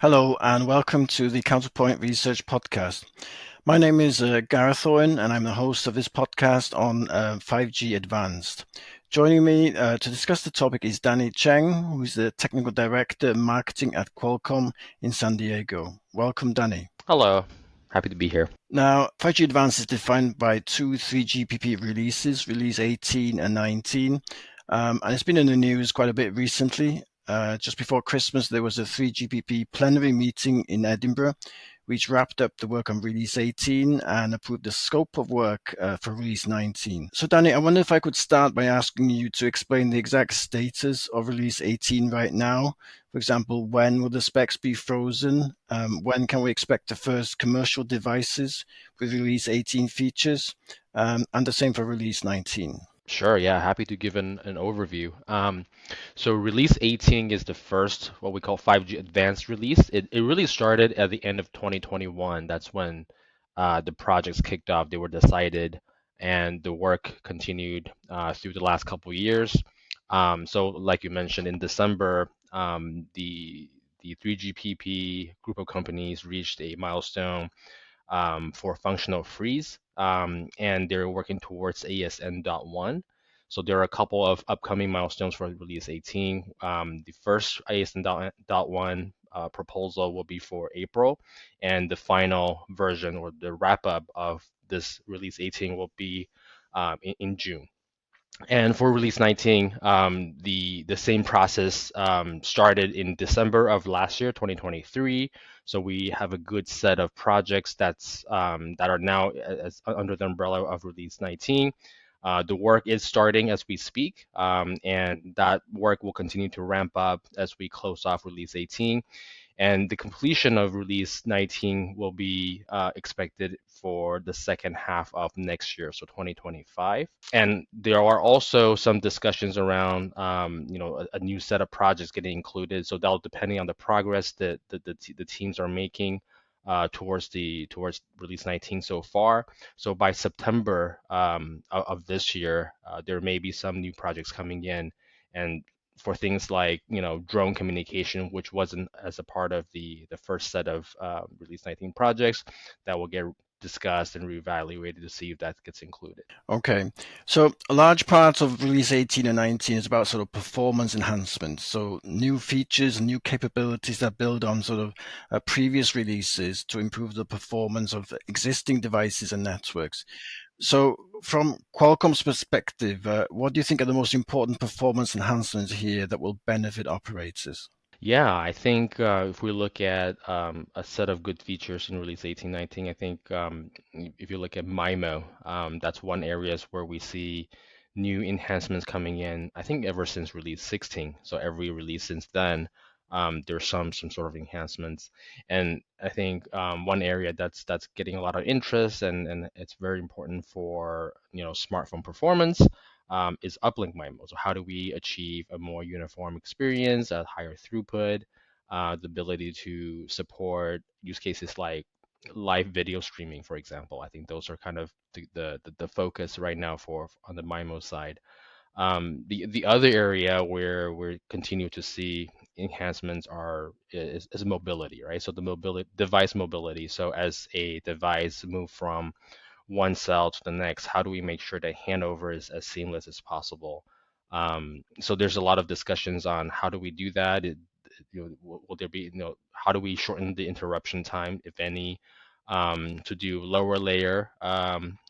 Hello, and welcome to the Counterpoint Research Podcast. My name is Gareth Owen, and I'm the host of this podcast on 5G Advanced. Joining me to discuss the topic is Danny Tseng, who's the Technical Director of Marketing at Qualcomm in San Diego. Welcome, Danny. Hello, happy to be here. Now, 5G Advanced is defined by two 3GPP releases, release 18 and 19, and it's been in the news quite a bit recently. Just before Christmas, there was a 3GPP plenary meeting in Edinburgh, which wrapped up the work on release 18 and approved the scope of work for release 19. So, Danny, I wonder if I could start by asking you to explain the exact status of release 18 right now. For example, when will the specs be frozen? When can we expect the first commercial devices with release 18 features? And the same for release 19. Sure, yeah, happy to give an overview. So release 18 is the first, what we call 5G advanced release. It really started at the end of 2021. That's when the projects kicked off. They were decided, and the work continued through the last couple of years. So like you mentioned, in December, the 3GPP group of companies reached a milestone for functional freeze, and they're working towards ASN.1. So there are a couple of upcoming milestones for release 18. The first ASN.1 proposal will be for April, and the final version or the wrap up of this release 18 will be in June. And for release 19, the same process started in December of last year, 2023. So we have a good set of projects that are now under the umbrella of release 19. The work is starting as we speak, and that work will continue to ramp up as we close off release 18. And the completion of release 19 will be expected for the second half of next year, so 2025. And there are also some discussions around, a new set of projects getting included. So that'll depending on the progress that the teams are making towards release 19 so far. So by September of this year, there may be some new projects coming in, and for things like drone communication, which wasn't as a part of the first set of release 19 projects, that will get discussed and reevaluated to see if that gets included. Okay, so a large part of release 18 and 19 is about sort of performance enhancements. So new features, new capabilities that build on sort of previous releases to improve the performance of existing devices and networks. So from Qualcomm's perspective, what do you think are the most important performance enhancements here that will benefit operators? Yeah, I think if we look at a set of good features in release 1819, I think if you look at MIMO, that's one areas where we see new enhancements coming in, I think ever since release 16. So every release since then, there's some sort of enhancements. And I think one area that's getting a lot of interest and it's very important for smartphone performance is uplink MIMO. So how do we achieve a more uniform experience, a higher throughput, the ability to support use cases like live video streaming, for example. I think those are kind of the focus right now for on the MIMO side. The other area where we continue to see enhancements is mobility, right? So the device mobility. So as a device move from one cell to the next, how do we make sure that handover is as seamless as possible? So there's a lot of discussions on how do we do that. Will there be, how do we shorten the interruption time, if any, to do lower layer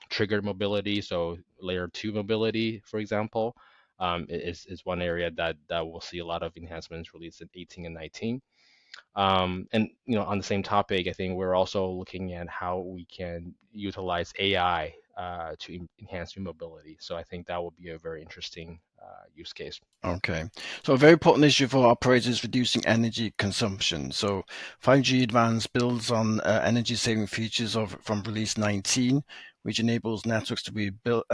triggered mobility, so layer 2 mobility, for example, is one area that we'll see a lot of enhancements released in 18 and 19. And on the same topic, I think we're also looking at how we can utilize AI to enhance mobility. So I think that will be a very interesting use case. Okay, so a very important issue for operators is reducing energy consumption. So 5G Advanced builds on energy saving features from release 19, which enables networks to be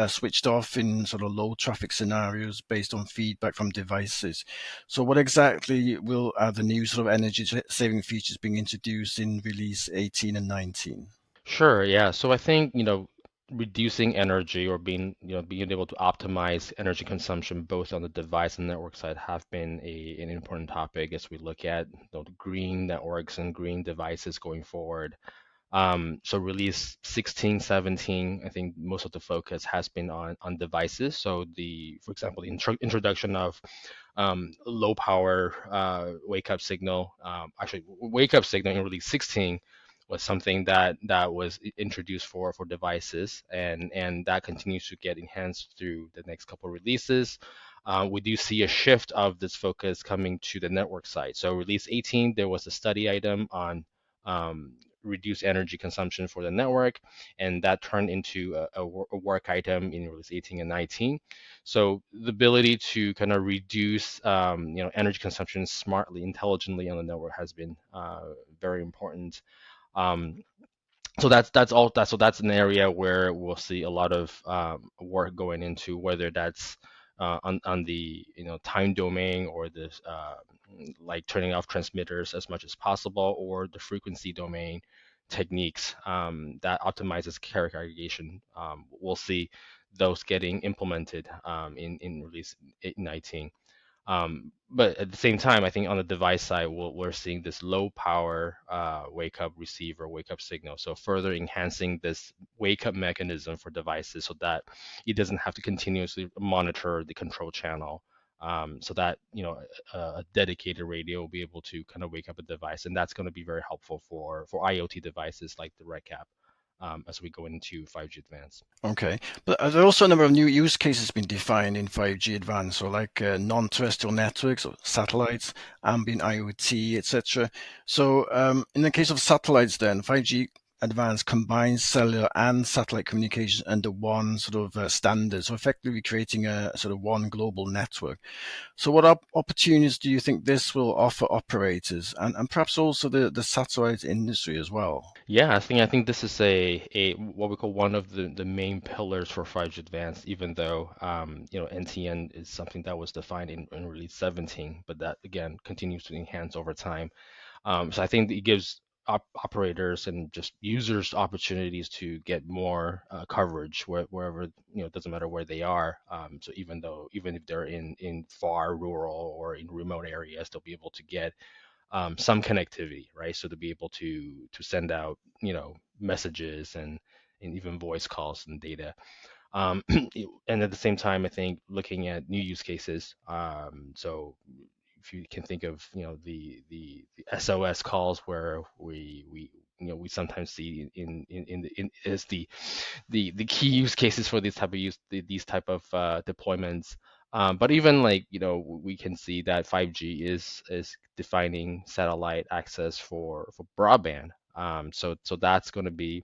switched off in sort of low traffic scenarios based on feedback from devices. So what exactly will the new sort of energy saving features being introduced in release 18 and 19? Sure, yeah. So I think, reducing energy or being able to optimize energy consumption both on the device and network side have been an important topic as we look at the green networks and green devices going forward. So release 16, 17, I think most of the focus has been on devices. So for example, the introduction of low power wake up signal. Actually, wake up signal in release 16 was something that was introduced for devices, and that continues to get enhanced through the next couple of releases. We do see a shift of this focus coming to the network side. So release 18, there was a study item on um, reduce energy consumption for the network, and that turned into a work item in release 18 and 19. So the ability to kind of reduce energy consumption smartly, intelligently on the network has been very important. Um, so that's an area where we'll see a lot of work going into, whether that's on the time domain or this like turning off transmitters as much as possible, or the frequency domain techniques that optimizes carrier aggregation. We'll see those getting implemented in release 19. But at the same time, I think on the device side, we're seeing this low power wake up receiver, wake up signal. So further enhancing this wake up mechanism for devices so that it doesn't have to continuously monitor the control channel. So that a dedicated radio will be able to kind of wake up a device, and that's going to be very helpful for IoT devices like the RedCap as we go into 5G Advanced. Okay, but there are also a number of new use cases been defined in 5G Advanced, so like non-terrestrial networks or satellites, ambient IoT, etc. So in the case of satellites, then 5G Advanced combines cellular and satellite communication under one sort of standard, so effectively creating a sort of one global network. So what opportunities do you think this will offer operators and perhaps also the satellite industry as well? Yeah, I think this is a what we call one of the main pillars for 5G Advanced, even though NTN is something that was defined in release 17, but that again continues to enhance over time. So I think it gives operators and just users opportunities to get more coverage wherever, it doesn't matter where they are. So even if they're in far rural or in remote areas, they'll be able to get some connectivity, right? So to be able to send out, messages and even voice calls and data. Um, and at the same time, I think looking at new use cases. So if you can think of, the SOS calls where we sometimes see in is the key use cases for these type of deployments. But even like, we can see that 5G is defining satellite access for broadband. So that's going to be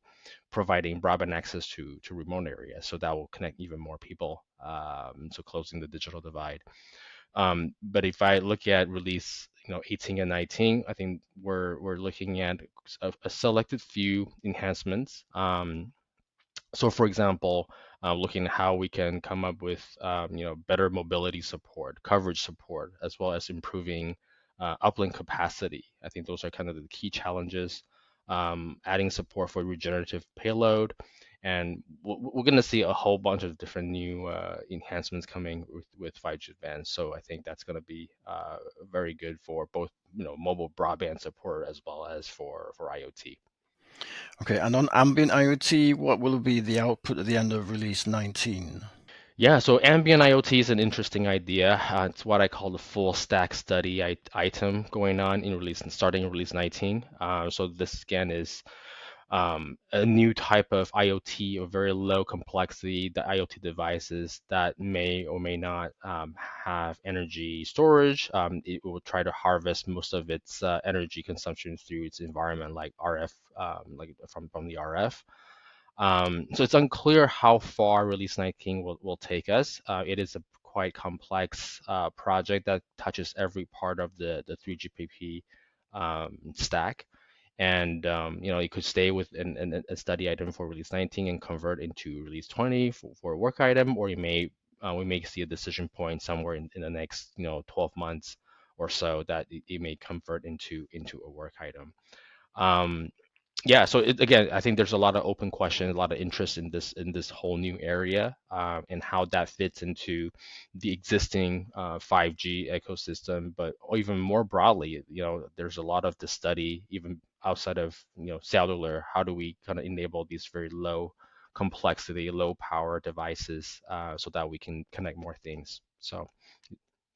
providing broadband access to remote areas. So that will connect even more people. So closing the digital divide. But if I look at release, 18 and 19, I think we're looking at a selected few enhancements. So for example, looking at how we can come up with better mobility support, coverage support, as well as improving uplink capacity. I think those are kind of the key challenges. Adding support for regenerative payload, and we're going to see a whole bunch of different new enhancements coming with 5G Advanced. So I think that's going to be very good for both mobile broadband support as well as for IoT. Okay, and on ambient IoT, what will be the output at the end of release 19? Yeah, so ambient IoT is an interesting idea. It's what I call the full stack study item going on in release and starting in release 19. So this again is a new type of IoT or very low complexity, the IoT devices that may or may not have energy storage. It will try to harvest most of its energy consumption through its environment, like RF, like from the RF. So it's unclear how far Release 19 will take us. It is a quite complex project that touches every part of the 3GPP stack. And it could stay with a study item for Release 19 and convert into Release 20 for a work item, or we may see a decision point somewhere in the next 12 months or so that it may convert into a work item. Um, Yeah, so again, I think there's a lot of open questions, a lot of interest in this whole new area, and how that fits into the existing 5G ecosystem. But even more broadly, there's a lot of the study even outside of cellular. How do we kind of enable these very low complexity, low power devices so that we can connect more things? So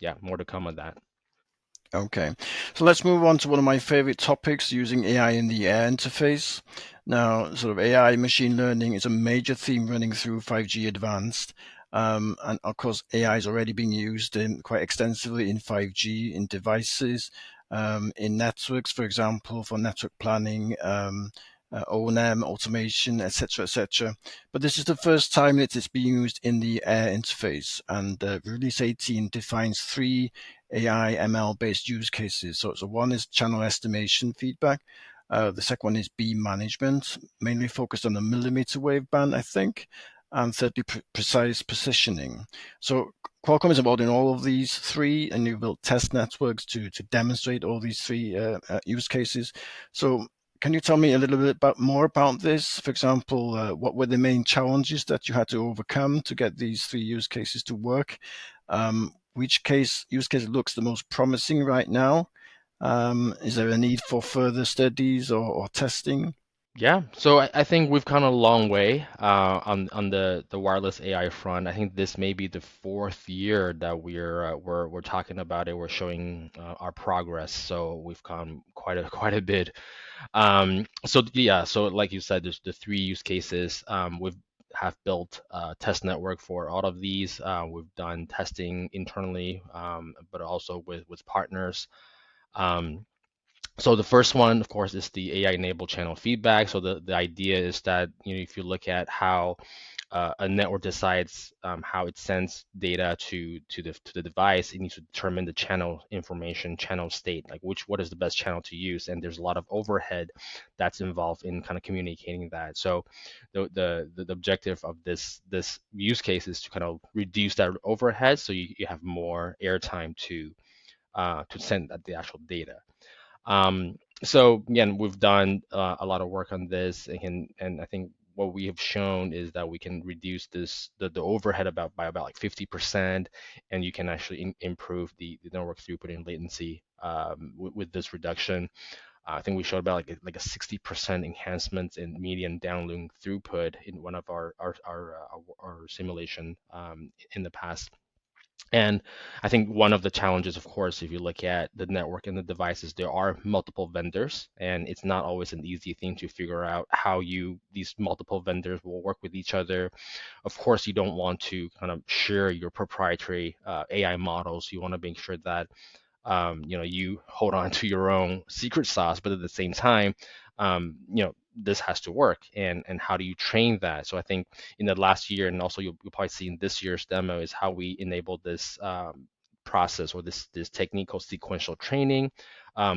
yeah, more to come on that. Okay, so let's move on to one of my favorite topics, using AI in the air interface. Now, sort of AI machine learning is a major theme running through 5G Advanced. And of course, AI is already being used quite extensively in 5G, in devices, in networks, for example, for network planning, O&M, automation, etc., etc. But this is the first time that it's being used in the air interface. And Release 18 defines three AI ML based use cases. So one is channel estimation feedback. The second one is beam management, mainly focused on the millimeter wave band, I think. And thirdly, precise positioning. So Qualcomm is involved in all of these three, and you built test networks to demonstrate all these three use cases. So can you tell me a little bit more about this? For example, what were the main challenges that you had to overcome to get these three use cases to work? Which use case looks the most promising right now? Is there a need for further studies or testing? Yeah, so I think we've come a long way on the wireless AI front. I think this may be the fourth year that we're talking about it. We're showing our progress, so we've come quite a quite a bit. So yeah, so like you said, there's the three use cases. We've have built a test network for all of these. We've done testing internally, but also with partners. Um, so the first one, of course, is the AI-enabled channel feedback. So the idea is that if you look at how a network decides how it sends data to the device, it needs to determine the channel information, channel state, like what is the best channel to use. And there's a lot of overhead that's involved in kind of communicating that. So the objective of this use case is to kind of reduce that overhead, so you have more airtime to send the actual data. So again, we've done a lot of work on this, and I think what we have shown is that we can reduce the overhead by about like 50%, and you can actually improve the network throughput and latency with this reduction. I think we showed about like a 60% enhancement in median download throughput in one of our simulation in the past. And I think one of the challenges, of course, if you look at the network and the devices, there are multiple vendors, and it's not always an easy thing to figure out how these multiple vendors will work with each other. Of course, you don't want to kind of share your proprietary AI models. You want to make sure that you hold on to your own secret sauce, but at the same time, this has to work. And how do you train that? So I think in the last year, and also you'll probably see in this year's demo, is how we enable this process, or this technique called sequential training,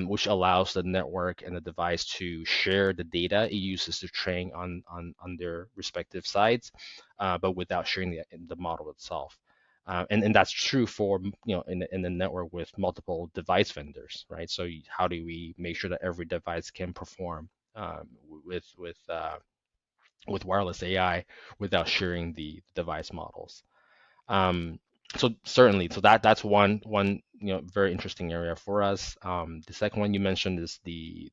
which allows the network and the device to share the data it uses to train on their respective sides, but without sharing the model itself. And that's true for in the network with multiple device vendors, right? So how do we make sure that every device can perform with wireless AI without sharing the device models? Um, so certainly, so that's one very interesting area for us. The second one you mentioned is the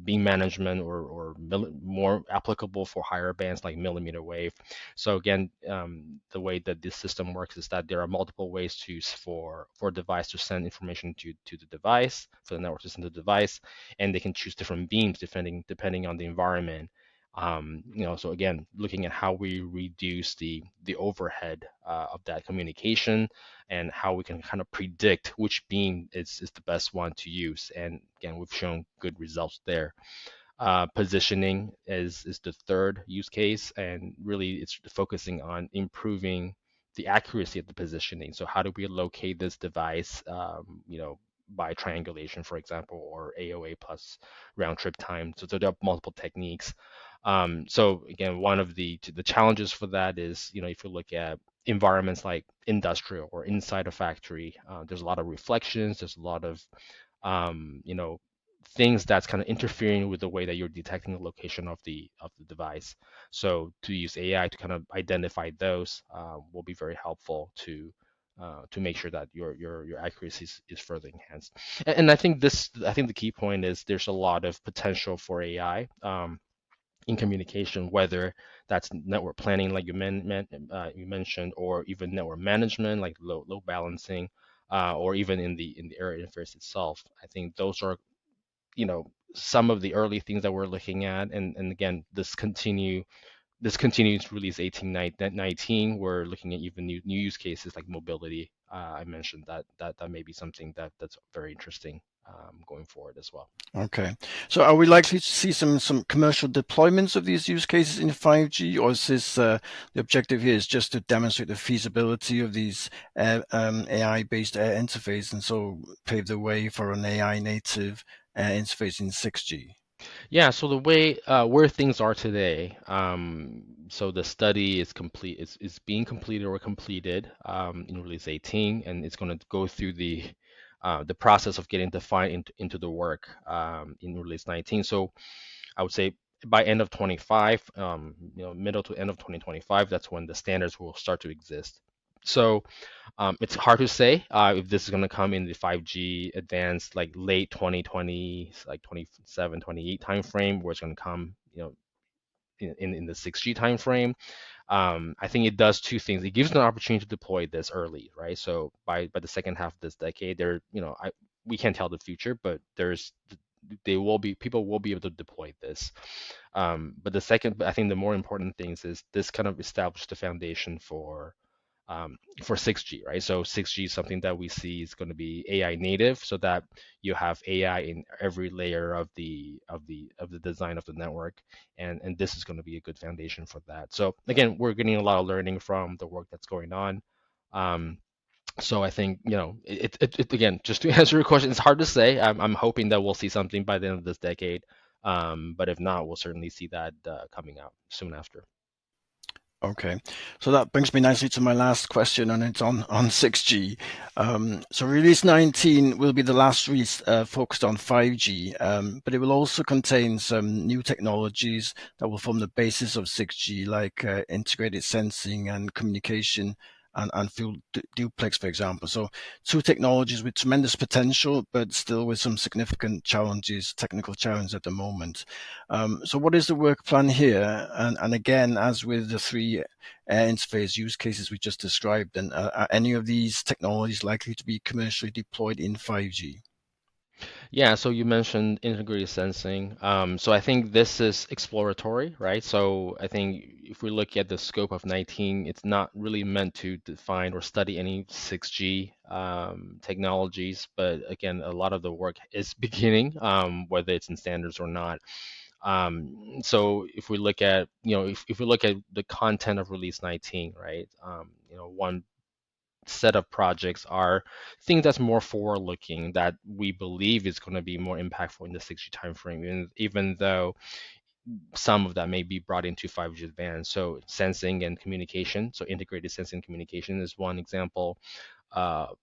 beam management, or more applicable for higher bands like millimeter wave. So again, the way that this system works is that there are multiple ways for a device to send information to the device, for the network to send to the device, and they can choose different beams depending on the environment. So again, looking at how we reduce the overhead of that communication, and how we can kind of predict which beam is the best one to use. And again, we've shown good results there. Positioning is the third use case, and really it's focusing on improving the accuracy of the positioning. So how do we locate this device, by triangulation, for example, or AOA plus round trip time. So there are multiple techniques. So again, one of the challenges for that is, if you look at environments like industrial or inside a factory, there's a lot of reflections, there's a lot of um, you know things that's kind of interfering with the way that you're detecting the location of the device. So to use AI to kind of identify those will be very helpful to make sure that your accuracy is further enhanced. And I think the key point is there's a lot of potential for AI. In communication, whether that's network planning, like you mentioned, or even network management, like load balancing, or even in the area interface itself. I think those are some of the early things that we're looking at, and again, this continues to release 18.19. We're looking at even new use cases like mobility. I mentioned that may be something that's very interesting going forward as well. Okay. So are we likely to see some commercial deployments of these use cases in 5G, or is this the objective here is just to demonstrate the feasibility of these AI-based interface, and so pave the way for an AI native interface in 6G? Yeah, so the way where things are today, so the study is complete, is being completed or completed in release 18, and it's going to go through the process of getting defined into the work in release 19. So I would say by end of 25, middle to end of 2025, that's when the standards will start to exist. So it's hard to say if this is going to come in the 5G advanced, like late 2020, like 27, 28 timeframe, where it's going to come, in the 6G timeframe. I think it does two things. It gives an opportunity to deploy this early, right? So by the second half of this decade, we can't tell the future, but people will be able to deploy this. But I think the more important things is this kind of established the foundation for 6G, right? So 6G is something that we see is going to be AI native, so that you have AI in every layer of the design of the network, and this is going to be a good foundation for that. So again, we're getting a lot of learning from the work that's going on. Um, so I think again, just to answer your question, it's hard to say. I'm hoping that we'll see something by the end of this decade, but if not, we'll certainly see that coming out soon after. Okay, so that brings me nicely to my last question, and it's on 6G. So release 19 will be the last release focused on 5G, but it will also contain some new technologies that will form the basis of 6G, like integrated sensing and communication and field duplex, for example. So two technologies with tremendous potential, but still with some significant challenges, technical challenges at the moment. So what is the work plan here? And again, as with the three interface use cases we just described, and are any of these technologies likely to be commercially deployed in 5G? Yeah, so you mentioned integrated sensing. So I think this is exploratory, right? So I think if we look at the scope of 19, it's not really meant to define or study any 6G technologies, but again, a lot of the work is beginning, whether it's in standards or not. So if we look at, if we look at the content of release 19, right? One set of projects are things that's more forward looking that we believe is going to be more impactful in the 6G timeframe, even though some of that may be brought into 5G advanced. So sensing and communication, so integrated sensing and communication is one example.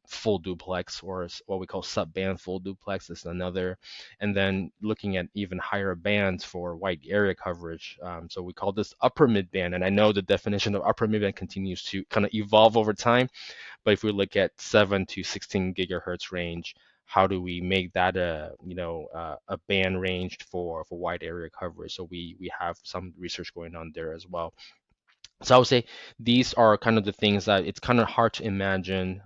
Full duplex, or what we call sub-band full duplex, is another. And then looking at even higher bands for wide area coverage. So we call this upper mid band. And I know the definition of upper mid band continues to kind of evolve over time. But if we look at 7 to 16 gigahertz range, how do we make that a band range for wide area coverage? So we have some research going on there as well. So I would say these are kind of the things that it's kind of hard to imagine,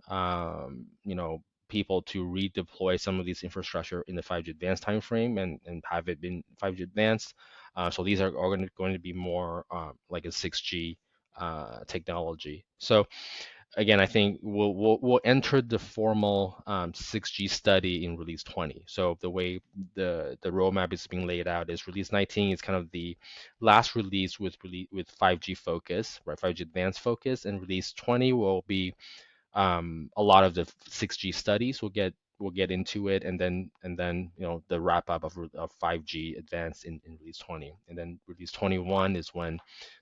people to redeploy some of these infrastructure in the 5G advanced timeframe and have it been 5G advanced. So these are going to be more like a 6G technology. So again, I think we'll enter the formal 6G study in release 20. So the way the roadmap is being laid out is release 19 is kind of the last release with 5G focus, right? 5G advanced focus, and release 20 will be a lot of the 6G studies. We'll get into it, and then the wrap up of 5G advanced in release 20, and then release 21 is when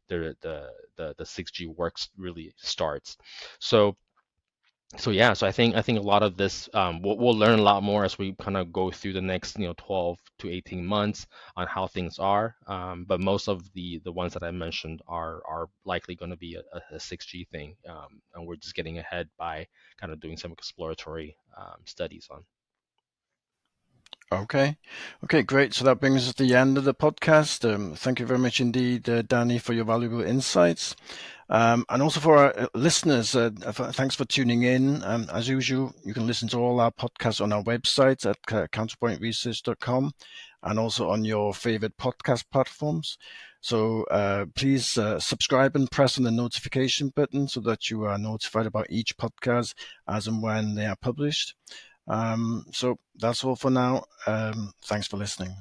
the 6G works really starts. So So yeah, so I think a lot of this we'll learn a lot more as we kind of go through the next 12 to 18 months on how things are. But most of the ones that I mentioned are likely going to be a 6G thing, and we're just getting ahead by kind of doing some exploratory studies on. Okay. Okay, great. So that brings us to the end of the podcast. Thank you very much indeed, Danny, for your valuable insights. And also for our listeners, thanks for tuning in. As usual, you can listen to all our podcasts on our website at counterpointresearch.com and also on your favorite podcast platforms. So please subscribe and press on the notification button so that you are notified about each podcast as and when they are published. So that's all for now. Thanks for listening.